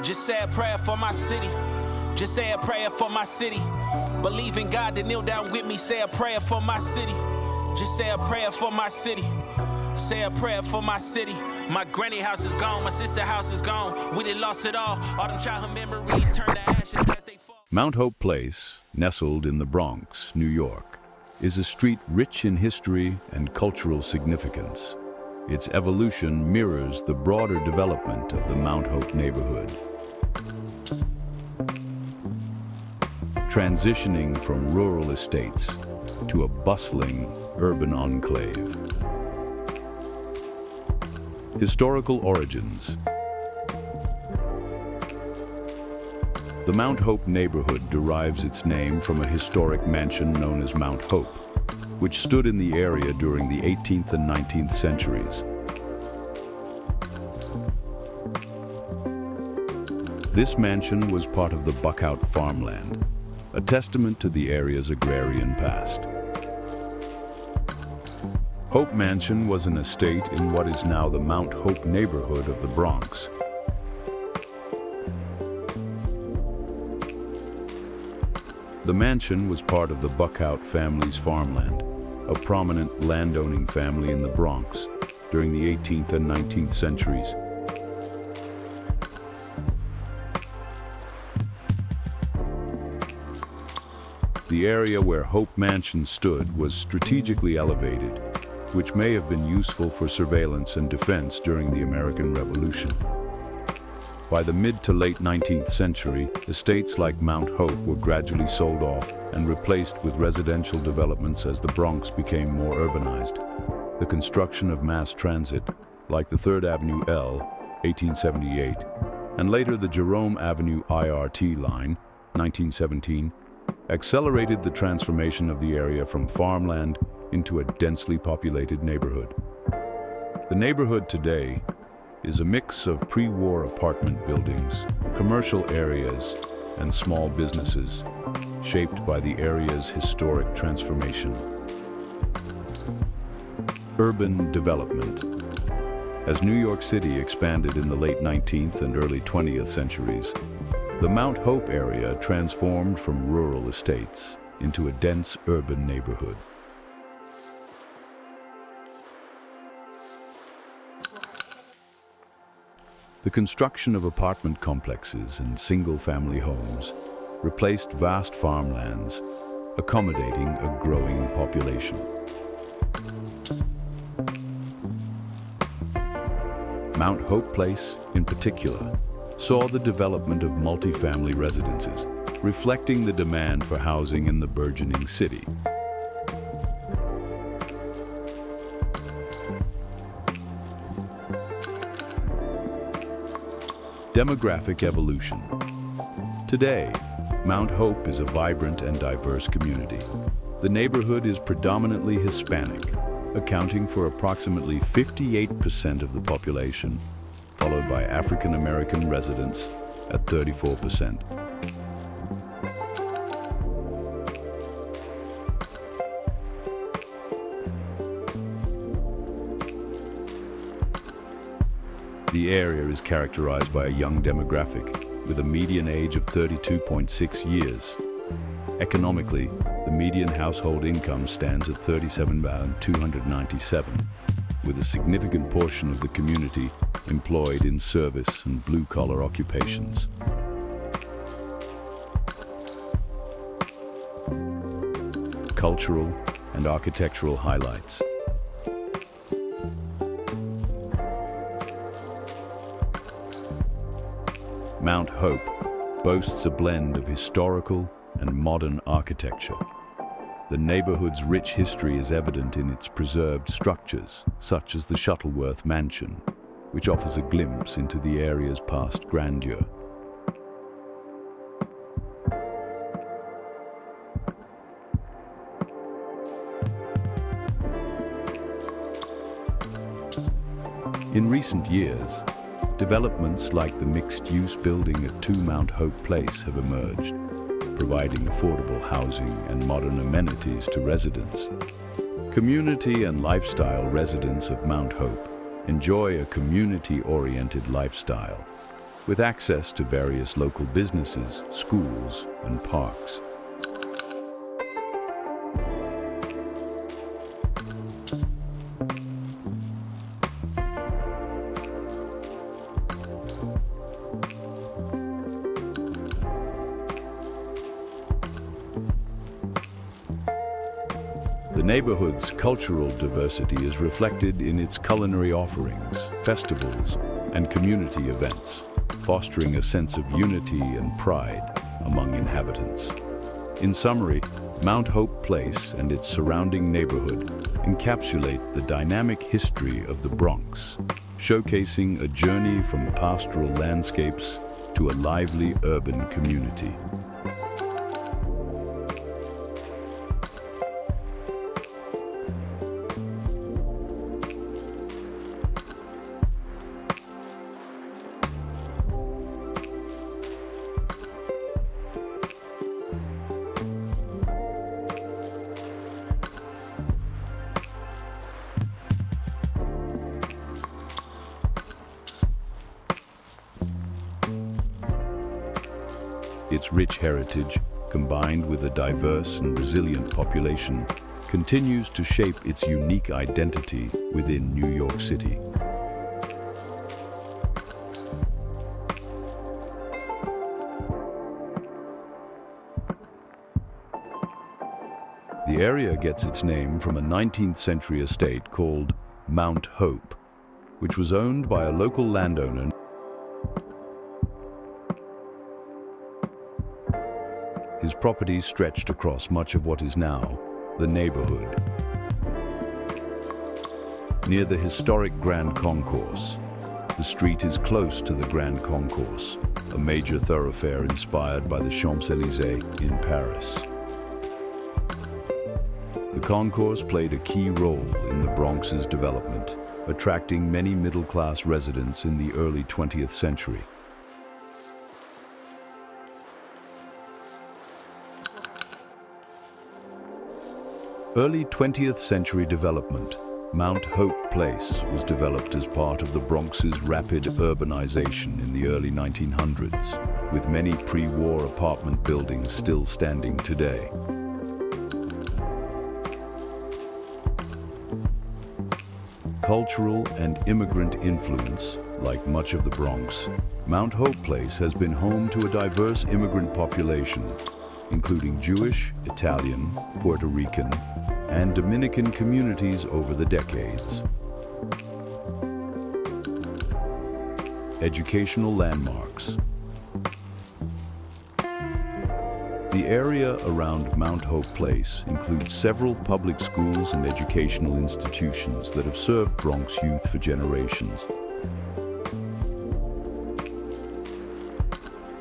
Just say a prayer for my city. Just say a prayer for my city. Believe in God to kneel down with me. Say a prayer for my city. Just say a prayer for my city. Say a prayer for my city. My granny house is gone. My sister house is gone. We done lost it all. All them childhood memories turn to ashes as they fall. Mount Hope Place, nestled in the Bronx, New York, is a street rich in history and cultural significance. Its evolution mirrors the broader development of the Mount Hope neighborhood. Transitioning from rural estates to a bustling urban enclave. Historical origins. The Mount Hope neighborhood derives its name from a historic mansion known as Mount Hope, which stood in the area during the 18th and 19th centuries. This mansion was part of the Buckout farmland, a testament to the area's agrarian past. Hope Mansion was an estate in what is now the Mount Hope neighborhood of the Bronx. The mansion was part of the Buckout family's farmland, a prominent landowning family in the Bronx during the 18th and 19th centuries. The area where Hope Mansion stood was strategically elevated, which may have been useful for surveillance and defense during the American Revolution. By the mid to late 19th century, estates like Mount Hope were gradually sold off and replaced with residential developments as the Bronx became more urbanized. The construction of mass transit, like the 3rd Avenue L, 1878, and later the Jerome Avenue IRT line, 1917, accelerated the transformation of the area from farmland into a densely populated neighborhood. The neighborhood today is a mix of pre-war apartment buildings, commercial areas, and small businesses, shaped by the area's historic transformation. Urban development. As New York City expanded in the late 19th and early 20th centuries, the Mount Hope area transformed from rural estates into a dense urban neighborhood. The construction of apartment complexes and single-family homes replaced vast farmlands, accommodating a growing population. Mount Hope Place, in particular, saw the development of multifamily residences, reflecting the demand for housing in the burgeoning city. Demographic evolution. Today, Mount Hope is a vibrant and diverse community. The neighborhood is predominantly Hispanic, accounting for approximately 58% of the population, followed by African American residents at 34%. The area is characterized by a young demographic, with a median age of 32.6 years. Economically, the median household income stands at $37,297, with a significant portion of the community employed in service and blue-collar occupations. Cultural and architectural highlights. Mount Hope boasts a blend of historical and modern architecture. The neighborhood's rich history is evident in its preserved structures, such as the Shuttleworth Mansion, which offers a glimpse into the area's past grandeur. In recent years, developments like the mixed-use building at 2 Mount Hope Place have emerged, providing affordable housing and modern amenities to residents. Community and lifestyle residents of Mount Hope enjoy a community-oriented lifestyle, with access to various local businesses, schools, and parks. The neighborhood's cultural diversity is reflected in its culinary offerings, festivals, and community events, fostering a sense of unity and pride among inhabitants. In summary, Mount Hope Place and its surrounding neighborhood encapsulate the dynamic history of the Bronx, showcasing a journey from pastoral landscapes to a lively urban community. Its rich heritage, combined with a diverse and resilient population, continues to shape its unique identity within New York City. The area gets its name from a 19th century estate called Mount Hope, which was owned by a local landowner. His property stretched across much of what is now the neighborhood. Near the historic Grand Concourse, the street is close to the Grand Concourse, a major thoroughfare inspired by the Champs-Élysées in Paris. The concourse played a key role in the Bronx's development, attracting many middle-class residents in the early 20th century. Early 20th century development, Mount Hope Place was developed as part of the Bronx's rapid urbanization in the early 1900s, with many pre-war apartment buildings still standing today. Cultural and immigrant influence, like much of the Bronx, Mount Hope Place has been home to a diverse immigrant population, including Jewish, Italian, Puerto Rican, and Dominican communities over the decades. Educational landmarks. The area around Mount Hope Place includes several public schools and educational institutions that have served Bronx youth for generations.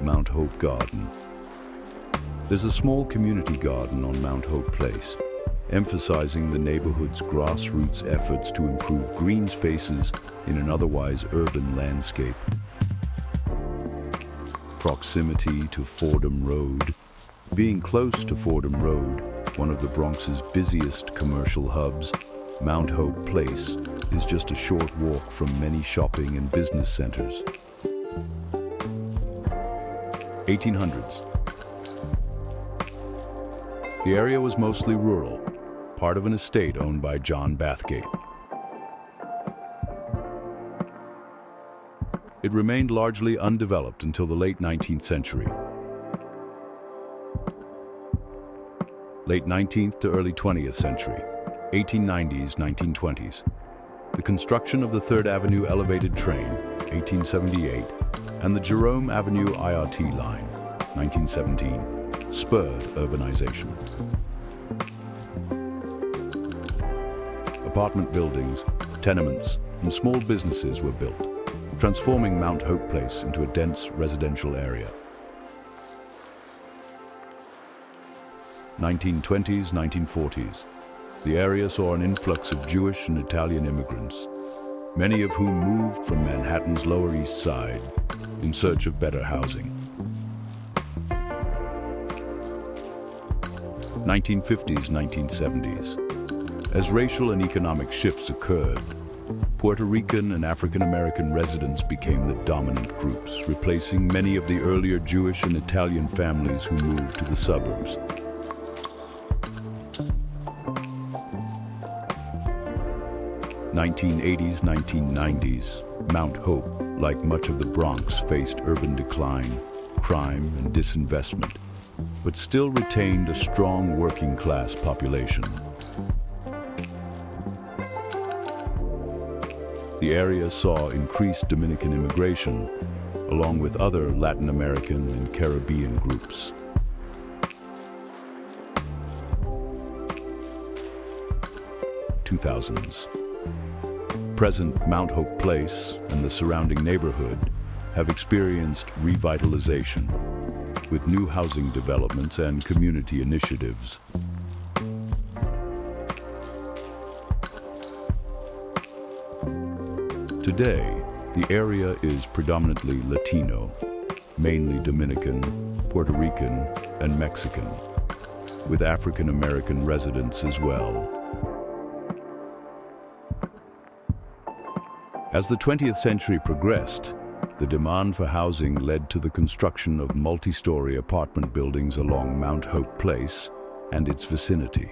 Mount Hope Garden. There's a small community garden on Mount Hope Place, emphasizing the neighborhood's grassroots efforts to improve green spaces in an otherwise urban landscape. Proximity to Fordham Road. Being close to Fordham Road, one of the Bronx's busiest commercial hubs, Mount Hope Place is just a short walk from many shopping and business centers. 1800s. The area was mostly rural, part of an estate owned by John Bathgate. It remained largely undeveloped until the late 19th century. Late 19th to early 20th century, 1890s, 1920s. The construction of the 3rd Avenue elevated train, 1878, and the Jerome Avenue IRT line, 1917, spurred urbanization. Apartment buildings, tenements, and small businesses were built, transforming Mount Hope Place into a dense residential area. 1920s, 1940s. The area saw an influx of Jewish and Italian immigrants, many of whom moved from Manhattan's Lower East Side in search of better housing. 1950s, 1970s. As racial and economic shifts occurred, Puerto Rican and African American residents became the dominant groups, replacing many of the earlier Jewish and Italian families who moved to the suburbs. '80s, 1990s, Mount Hope, like much of the Bronx, faced urban decline, crime, and disinvestment, but still retained a strong working-class population. The area saw increased Dominican immigration, along with other Latin American and Caribbean groups. '2000s. Present Mount Hope Place and the surrounding neighborhood have experienced revitalization, with new housing developments and community initiatives. Today, the area is predominantly Latino, mainly Dominican, Puerto Rican, and Mexican, with African American residents as well. As the 20th century progressed, the demand for housing led to the construction of multi-story apartment buildings along Mount Hope Place and its vicinity.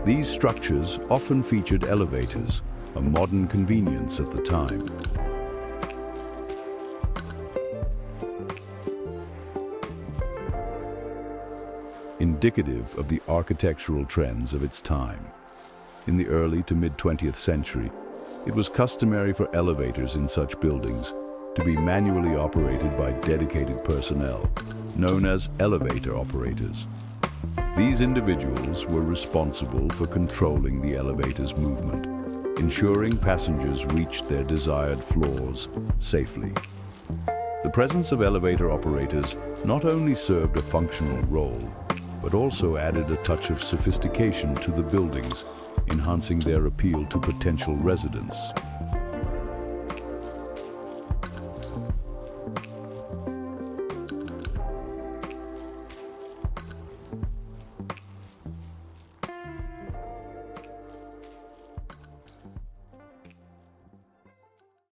These structures often featured elevators, a modern convenience at the time. Indicative of the architectural trends of its time. In the early to mid-20th century, it was customary for elevators in such buildings to be manually operated by dedicated personnel, known as elevator operators. These individuals were responsible for controlling the elevator's movement, ensuring passengers reached their desired floors safely. The presence of elevator operators not only served a functional role, but also added a touch of sophistication to the buildings, enhancing their appeal to potential residents.